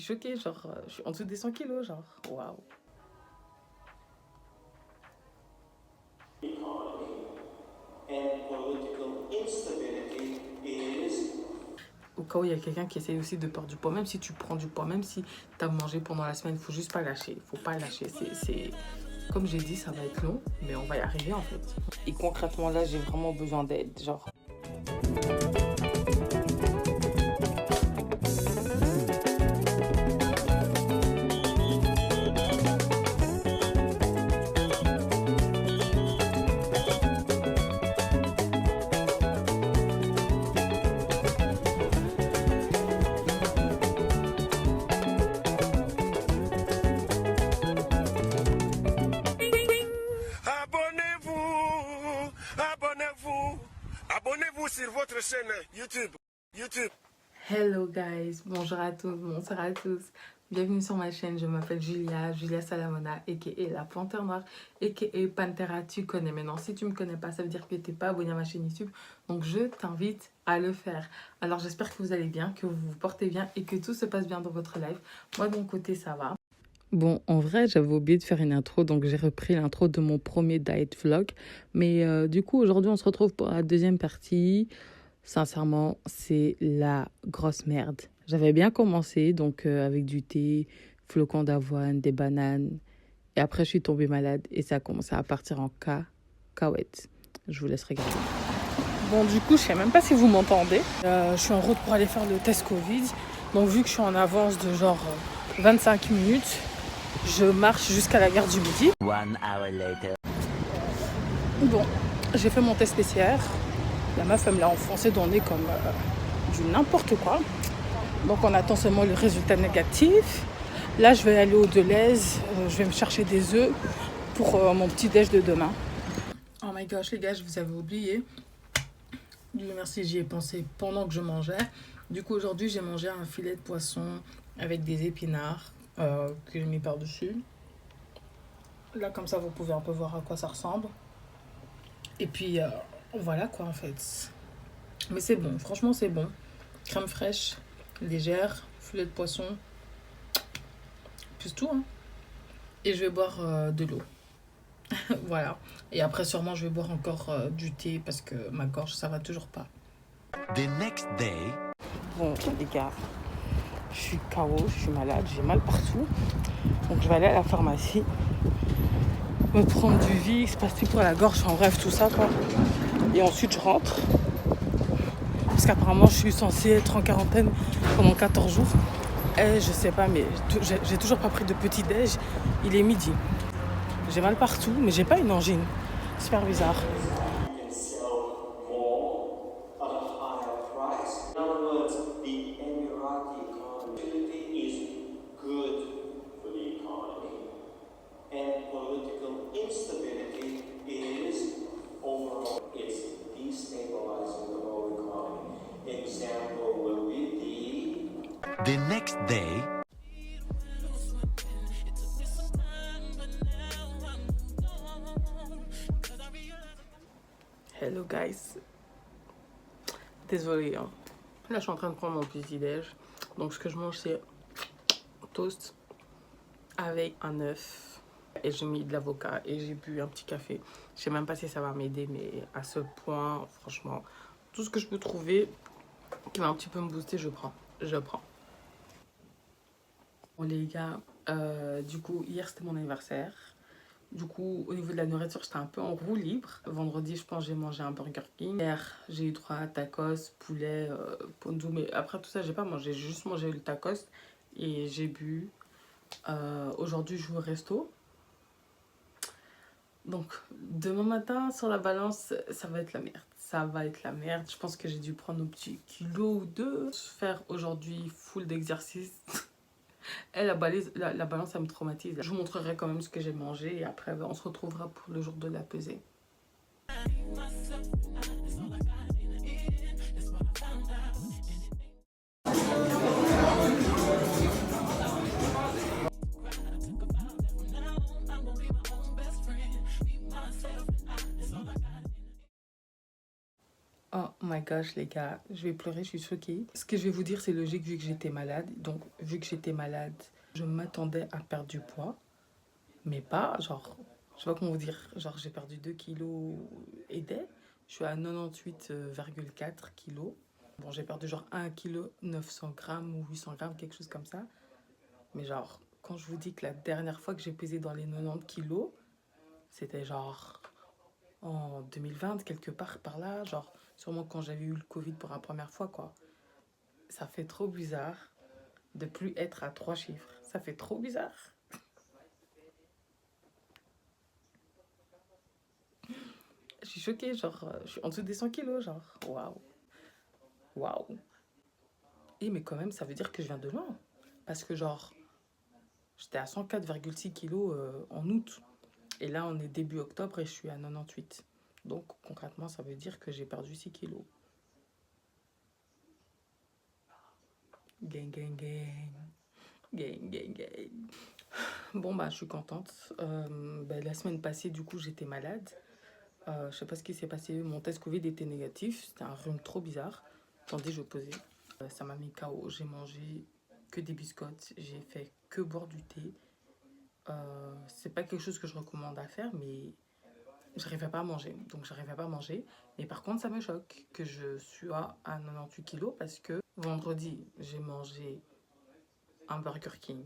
choquée, genre, je suis en dessous des 100 kilos, genre, waouh. Au cas où il y a quelqu'un qui essaye aussi de perdre du poids, même si tu prends du poids, même si tu as mangé pendant la semaine, il faut juste pas lâcher. Il faut pas lâcher. Comme j'ai dit, ça va être long, mais on va y arriver en fait. Et concrètement, là, j'ai vraiment besoin d'aide. Genre, Abonnez-vous sur votre chaîne YouTube. hello guys, bonjour à tous, bonsoir à tous. Bienvenue sur ma chaîne, je m'appelle Julia Salamona, a.k.a. la Panthère Noire, a.k.a. Panthera, tu connais. Maintenant, si tu me connais pas, ça veut dire que tu n'es pas abonné à ma chaîne YouTube. Donc, je t'invite à le faire. Alors, j'espère que vous allez bien, que vous vous portez bien et que tout se passe bien dans votre life. Moi, de mon côté, ça va. Bon, en vrai, j'avais oublié de faire une intro, donc j'ai repris l'intro de mon premier diet vlog. Mais du coup, aujourd'hui, on se retrouve pour la deuxième partie. Sincèrement, c'est la grosse merde. J'avais bien commencé, donc avec du thé, flocons d'avoine, des bananes. Et après, je suis tombée malade et ça a commencé à partir en cacahuète. Je vous laisse regarder. Bon, du coup, je sais même pas si vous m'entendez. Je suis en route pour aller faire le test Covid. Donc, vu que je suis en avance de genre 25 minutes, je marche jusqu'à la gare du Midi. 1 hour later. Bon, j'ai fait mon test PCR. La meuf, elle me l'a enfoncé dans le nez comme du n'importe quoi. Donc, on attend seulement le résultat négatif. Là, je vais aller au Deleuze. Je vais me chercher des œufs pour mon petit déj de demain. Oh my gosh, les gars, je vous avais oublié. Dieu merci, j'y ai pensé pendant que je mangeais. Du coup, aujourd'hui, j'ai mangé un filet de poisson avec des épinards que j'ai mis par-dessus. Là, comme ça, vous pouvez un peu voir à quoi ça ressemble. Et puis, voilà quoi, en fait. Mais c'est bon, franchement, c'est bon. Crème fraîche, légère, filet de poisson. Plus tout, hein. Et je vais boire de l'eau. Voilà. Et après, sûrement, je vais boire encore du thé parce que ma gorge, ça va toujours pas. The next day. Bon, les gars, je suis KO, je suis malade, j'ai mal partout. Donc, je vais aller à la pharmacie, me prendre du Vicks, passer pour la gorge, enfin bref, tout ça, quoi. Et ensuite, je rentre. Parce qu'apparemment, je suis censée être en quarantaine pendant 14 jours. Et je sais pas, mais j'ai toujours pas pris de petit déj. Il est midi. J'ai mal partout, mais j'ai pas une angine. Super bizarre. The next day. Hello guys. Désolée. Hein. Là, je suis en train de prendre mon petit déj. Donc, ce que je mange, c'est toast avec un œuf. Et j'ai mis de l'avocat et j'ai bu un petit café. Je sais même pas si ça va m'aider, mais à ce point, franchement, tout ce que je peux trouver qui va un petit peu me booster, je prends. Je prends. Bon, les gars, du coup, hier, c'était mon anniversaire. Du coup, au niveau de la nourriture, j'étais un peu en roue libre. Vendredi, je pense j'ai mangé un Burger King. Hier, j'ai eu 3 tacos, poulet, ponzu. Mais après tout ça, j'ai pas mangé. J'ai juste mangé le tacos et j'ai bu. Aujourd'hui, je vais au resto. Donc, demain matin, sur la balance, ça va être la merde. Ça va être la merde. Je pense que j'ai dû prendre un petit kilo ou deux. Faire aujourd'hui full d'exercice. Et la balance, ça me traumatise. Je vous montrerai quand même ce que j'ai mangé et après, on se retrouvera pour le jour de la pesée. Oh my gosh, les gars, je vais pleurer, je suis choquée. Ce que je vais vous dire, c'est logique vu que j'étais malade. Donc, vu que j'étais malade, je m'attendais à perdre du poids. Mais pas, genre, je sais pas comment vous dire. Genre, j'ai perdu 2 kilos et des. Je suis à 98,4 kilos. Bon, j'ai perdu genre 1 kg 900 grammes ou 800 grammes, quelque chose comme ça. Mais genre, quand je vous dis que la dernière fois que j'ai pesé dans les 90 kilos, c'était genre en 2020, quelque part par là. Genre, sûrement quand j'avais eu le Covid pour la première fois, quoi. Ça fait trop bizarre de plus être à 3 chiffres. Ça fait trop bizarre. Je suis choquée, genre, je suis en dessous des 100 kilos, genre, waouh, waouh. Et mais quand même, ça veut dire que je viens de loin. Parce que genre, j'étais à 104,6 kilos en août. Et là, on est début octobre et je suis à 98. Donc, concrètement, ça veut dire que j'ai perdu 6 kilos. Gang, gang, gang. Gang, gang, gang. Bon, bah, je suis contente. La semaine passée, du coup, j'étais malade. Je sais pas ce qui s'est passé. Mon test Covid était négatif. C'était un rhume trop bizarre. Attendez, je vais poser. Ça m'a mis KO. J'ai mangé que des biscottes. J'ai fait que boire du thé. C'est pas quelque chose que je recommande à faire, mais j'arrivais pas à manger. Donc, j'arrivais pas à manger. Mais par contre, ça me choque que je sois à 98 kilos parce que vendredi, j'ai mangé un Burger King.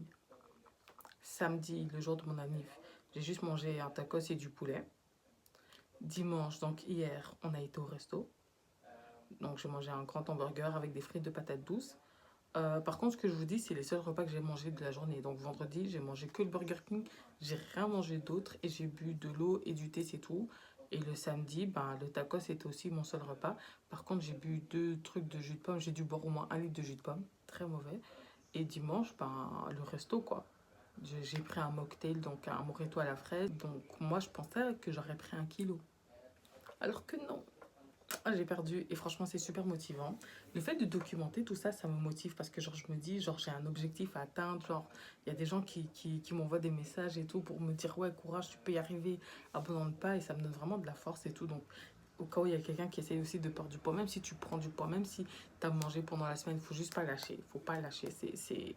Samedi, le jour de mon anniv, j'ai juste mangé un tacos et du poulet. Dimanche, donc hier, on a été au resto. Donc j'ai mangé un grand hamburger avec des frites de patates douces. Par contre, ce que je vous dis, c'est les seuls repas que j'ai mangé de la journée. Donc vendredi, j'ai mangé que le Burger King. J'ai rien mangé d'autre et j'ai bu de l'eau et du thé, c'est tout. Et le samedi, ben, le tacos était aussi mon seul repas. Par contre, j'ai bu 2 trucs de jus de pomme. J'ai dû boire au moins 1 litre de jus de pomme. Très mauvais. Et dimanche, ben, le resto, quoi. J'ai pris un mocktail, donc un mojito à la fraise. Donc moi, je pensais que j'aurais pris 1 kilo. Alors que non. J'ai perdu et franchement c'est super motivant. Le fait de documenter tout ça, ça me motive parce que genre je me dis genre j'ai un objectif à atteindre. Genre il y a des gens qui m'envoient des messages et tout pour me dire ouais courage tu peux y arriver, abandonne pas, et ça me donne vraiment de la force et tout. Donc au cas où il y a quelqu'un qui essaye aussi de perdre du poids, même si tu prends du poids, même si tu as mangé pendant la semaine, il faut juste pas lâcher. Il faut pas lâcher. C'est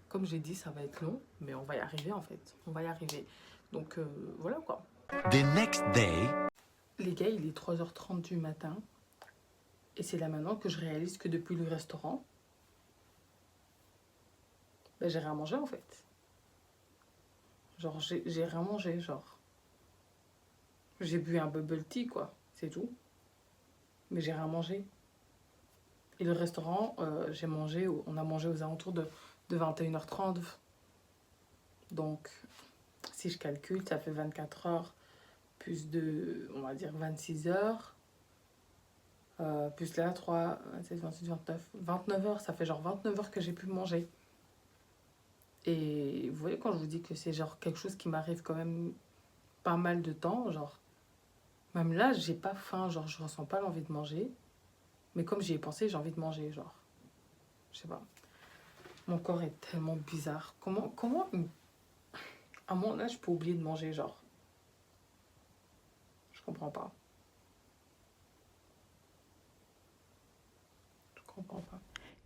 comme j'ai dit, ça va être long, mais on va y arriver en fait. On va y arriver. Donc voilà quoi. The next day. Les gars, il est 3h30 du matin. Et c'est là maintenant que je réalise que depuis le restaurant, ben, j'ai rien mangé en fait. Genre, j'ai rien mangé, genre. J'ai bu un bubble tea, quoi, c'est tout. Mais j'ai rien mangé. Et le restaurant, on a mangé aux alentours de 21h30. Donc, si je calcule, ça fait 24 heures, plus de, on va dire, 26 heures. Plus là, 3, 27, 28, 29 heures. Ça fait genre 29 heures que j'ai pu manger. Et vous voyez, quand je vous dis que c'est genre quelque chose qui m'arrive quand même pas mal de temps, genre, même là, j'ai pas faim, genre, je ressens pas l'envie de manger. Mais comme j'y ai pensé, j'ai envie de manger, genre, je sais pas. Mon corps est tellement bizarre. Comment, à mon âge, je peux oublier de manger, genre, je comprends pas. Je comprends pas.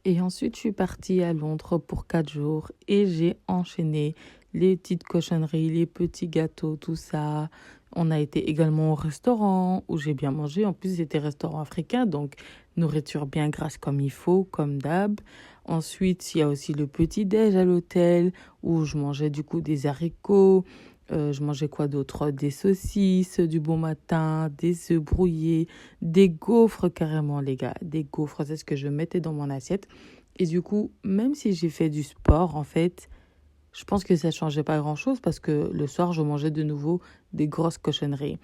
Et ensuite, je suis partie à Londres pour 4 jours et j'ai enchaîné les petites cochonneries, les petits gâteaux, tout ça. On a été également au restaurant où j'ai bien mangé. En plus, c'était restaurant africain, donc nourriture bien grasse comme il faut, comme d'hab. Ensuite, il y a aussi le petit-déj à l'hôtel où je mangeais du coup des haricots. Je mangeais quoi d'autre? Des saucisses du bon matin, des œufs brouillés, des gaufres carrément, les gars. Des gaufres, c'est ce que je mettais dans mon assiette. Et du coup, même si j'ai fait du sport, en fait, je pense que ça ne changeait pas grand-chose parce que le soir, je mangeais de nouveau des grosses cochonneries.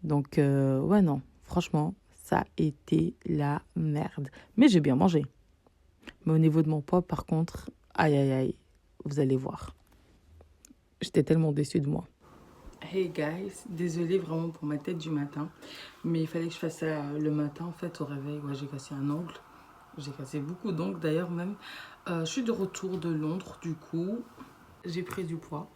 Donc, ouais, non, franchement, ça a été la merde. Mais j'ai bien mangé. Mais au niveau de mon poids, par contre, aïe, aïe, aïe, vous allez voir. J'étais tellement déçue de moi. Hey guys, désolée vraiment pour ma tête du matin, mais il fallait que je fasse ça le matin en fait au réveil. Ouais, j'ai cassé un ongle, j'ai cassé beaucoup d'ongles d'ailleurs même. Je suis de retour de Londres du coup, j'ai pris du poids.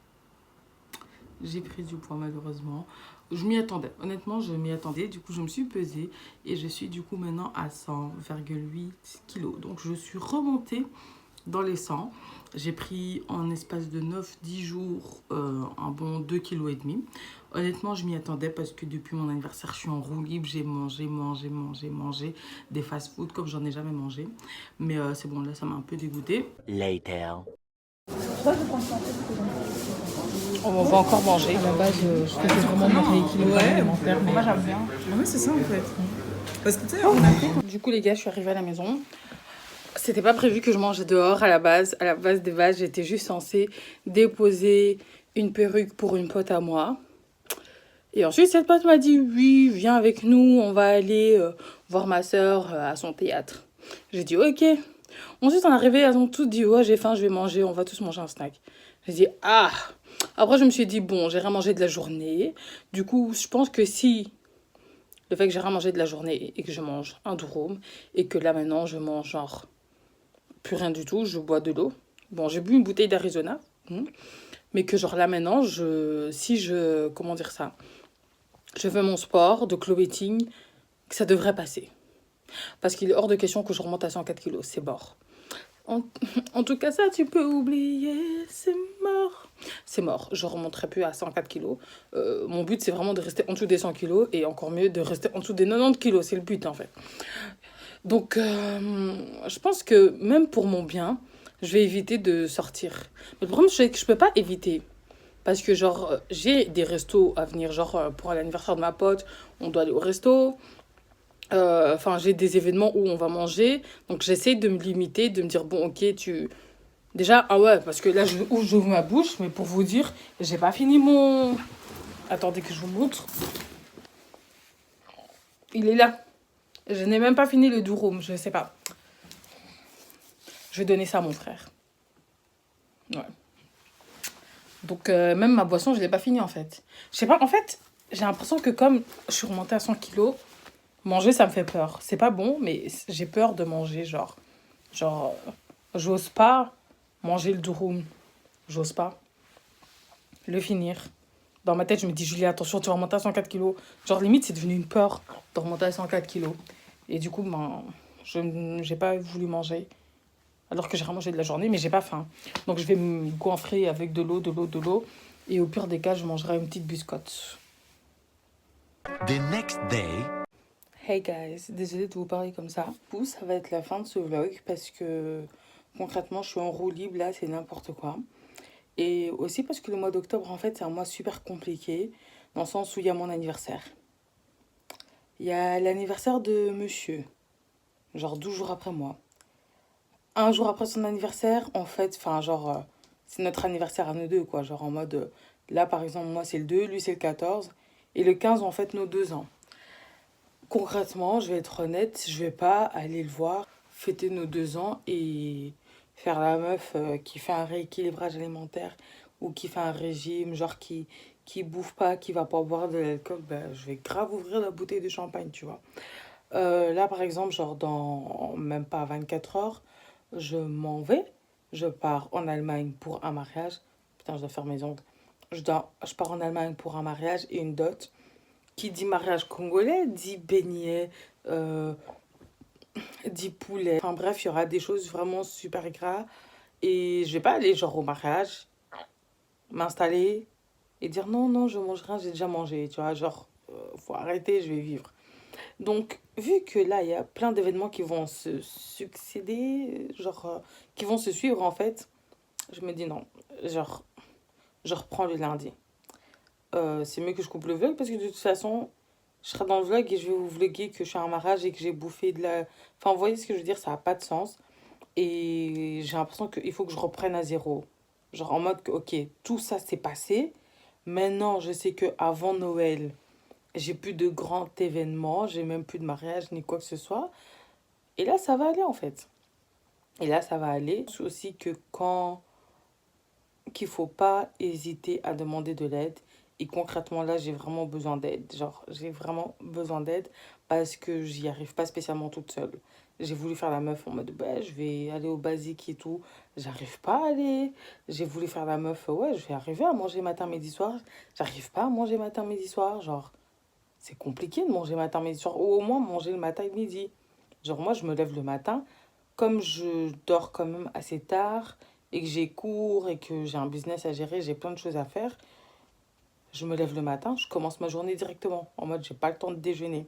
j'ai pris du poids malheureusement. Je m'y attendais, honnêtement je m'y attendais. Du coup je me suis pesée et je suis du coup maintenant à 100,8 kilos. Donc je suis remontée dans les 100. J'ai pris en espace de 9-10 jours un bon 2,5 kg. Honnêtement, je m'y attendais parce que depuis mon anniversaire, je suis en roue libre. J'ai mangé des fast-food comme j'en ai jamais mangé. Mais c'est bon, là, ça m'a un peu dégoûté. Later. On va encore manger. À la base, je faisais vraiment mon rééquilibrage alimentaire. Mais... Moi j'aime bien. Ouais, c'est ça en fait. Parce que tu sais, on a fait. Du coup, les gars, je suis arrivée à la maison. C'était pas prévu que je mangeais dehors à la base. À la base des bases, j'étais juste censée déposer une perruque pour une pote à moi. Et ensuite, cette pote m'a dit, oui, viens avec nous, on va aller voir ma soeur à son théâtre. J'ai dit, ok. Ensuite, on est arrivé, elles ont toutes dit, ouais, j'ai faim, je vais manger, on va tous manger un snack. J'ai dit, ah. Après, je me suis dit, bon, j'ai rien mangé de la journée. Du coup, je pense que si le fait que j'ai rien mangé de la journée et que je mange un durum et que là, maintenant, je mange genre plus rien du tout, je bois de l'eau. Bon, j'ai bu une bouteille d'Arizona, mais que genre là, maintenant, comment dire ça, je fais mon sport de clobetting, que ça devrait passer. Parce qu'il est hors de question que je remonte à 104 kilos, c'est mort. En tout cas, ça, tu peux oublier, c'est mort. C'est mort, je remonterai plus à 104 kilos. Mon but, c'est vraiment de rester en dessous des 100 kilos et encore mieux de rester en dessous des 90 kilos, c'est le but en fait. Donc, je pense que même pour mon bien, je vais éviter de sortir. Mais le problème, c'est que je peux pas éviter. Parce que, genre, j'ai des restos à venir. Genre, pour l'anniversaire de ma pote, on doit aller au resto. Enfin, j'ai des événements où on va manger. Donc, j'essaie de me limiter, de me dire, bon, ok, Déjà, ah ouais, parce que là, j'ouvre ma bouche. Mais pour vous dire, j'ai pas fini mon... Attendez que je vous montre. Il est là. Je n'ai même pas fini le durum, je sais pas. Je vais donner ça à mon frère. Ouais. Donc, même ma boisson, je l'ai pas fini en fait. Je sais pas, en fait, j'ai l'impression que comme je suis remontée à 100 kilos, manger, ça me fait peur. C'est pas bon, mais j'ai peur de manger, genre, j'ose pas manger le durum. J'ose pas le finir. Dans ma tête, je me dis, Julia, attention, tu vas remonter à 104 kilos. Genre, limite, c'est devenu une peur de remonter à 104 kilos. Et du coup, ben, j'ai pas voulu manger. Alors que j'ai rien mangé de la journée, mais j'ai pas faim. Donc, je vais me goinfrer avec de l'eau. Et au pire des cas, je mangerai une petite biscotte. The next day. Hey guys, désolée de vous parler comme ça. Du coup, ça va être la fin de ce vlog parce que concrètement, je suis en roue libre là, c'est n'importe quoi. Et aussi parce que le mois d'octobre, en fait, c'est un mois super compliqué dans le sens où il y a mon anniversaire. Il y a l'anniversaire de monsieur, genre 12 jours après moi. Un jour après son anniversaire, en fait, enfin, genre, c'est notre anniversaire à nous deux, quoi. Genre en mode, là, par exemple, moi, c'est le 2, lui, c'est le 14. Et le 15, on fête nos 2 ans. Concrètement, je vais être honnête, je vais pas aller le voir, fêter nos 2 ans et faire la meuf qui fait un rééquilibrage alimentaire ou qui fait un régime, genre qui bouffe pas, qui va pas boire de l'alcool. Ben, je vais grave ouvrir la bouteille de champagne, tu vois. Là, par exemple, genre dans même pas 24 heures, je m'en vais. Je pars en Allemagne pour un mariage. Putain, je dois faire mes ongles. Je pars en Allemagne pour un mariage et une dot. Qui dit mariage congolais, dit beignet, dit poulet. Enfin bref, il y aura des choses vraiment super gras. Et je vais pas aller genre au mariage, m'installer et dire non, je mange rien, j'ai déjà mangé. Tu vois, genre, faut arrêter, je vais vivre. Donc, vu que là, il y a plein d'événements qui vont se succéder, genre, qui vont se suivre en fait, je me dis non, genre, je reprends le lundi. C'est mieux que je coupe le vlog parce que de toute façon, je serai dans le vlog et je vais vous vlogger que je suis à un mariage et que j'ai bouffé de la... Enfin, vous voyez ce que je veux dire, ça n'a pas de sens. Et j'ai l'impression qu'il faut que je reprenne à zéro. Genre en mode que, ok, tout ça s'est passé. Maintenant, je sais qu'avant Noël, j'ai plus de grands événements, j'ai même plus de mariage ni quoi que ce soit. Et là, ça va aller en fait. Et là, ça va aller. C'est aussi que qu'il faut pas hésiter à demander de l'aide. Et concrètement, là, j'ai vraiment besoin d'aide. Genre, j'ai vraiment besoin d'aide parce que j'y arrive pas spécialement toute seule. J'ai voulu faire la meuf en mode, bah, je vais aller au basique et tout. J'arrive pas à aller. J'ai voulu faire la meuf, ouais, je vais arriver à manger matin, midi, soir. J'arrive pas à manger matin, midi, soir. Genre, c'est compliqué de manger matin, midi, soir. Ou au moins manger le matin et midi. Genre, moi, je me lève le matin. Comme je dors quand même assez tard et que j'ai cours et que j'ai un business à gérer, j'ai plein de choses à faire. Je me lève le matin, je commence ma journée directement. En mode, j'ai pas le temps de déjeuner.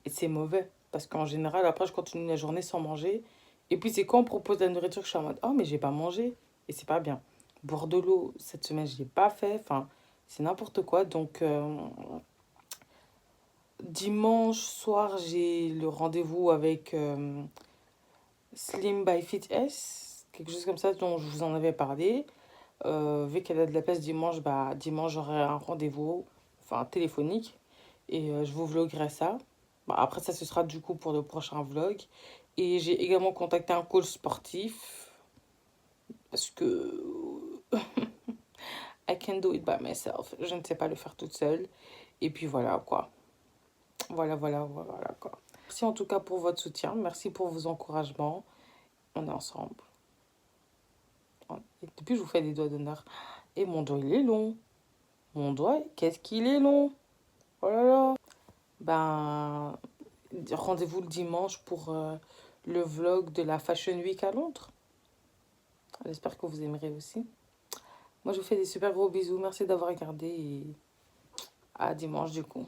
Et c'est mauvais. Parce qu'en général, après, je continue la journée sans manger. Et puis, c'est quand on propose de la nourriture que je suis en mode, oh, mais j'ai pas mangé. Et c'est pas bien. Boire de l'eau, cette semaine, je l'ai pas fait. Enfin, c'est n'importe quoi. Donc, dimanche soir, j'ai le rendez-vous avec Slim by Fit S. Quelque chose comme ça dont je vous en avais parlé. Vu qu'elle a de la place dimanche, bah, dimanche, j'aurai un rendez-vous, enfin, téléphonique. Et je vous vloguerai ça. Bah, après, ça, ce sera du coup pour le prochain vlog. Et j'ai également contacté un coach sportif. Parce que I can do it by myself. Je ne sais pas le faire toute seule. Et puis voilà, quoi. Voilà, quoi. Merci en tout cas pour votre soutien. Merci pour vos encouragements. On est ensemble. Et depuis, je vous fais des doigts d'honneur. Et mon doigt, il est long. Mon doigt, qu'est-ce qu'il est long. Oh là là. Ben, rendez-vous le dimanche pour le vlog de la Fashion Week à Londres. J'espère que vous aimerez aussi. Moi, je vous fais des super gros bisous. Merci d'avoir regardé et à dimanche du coup.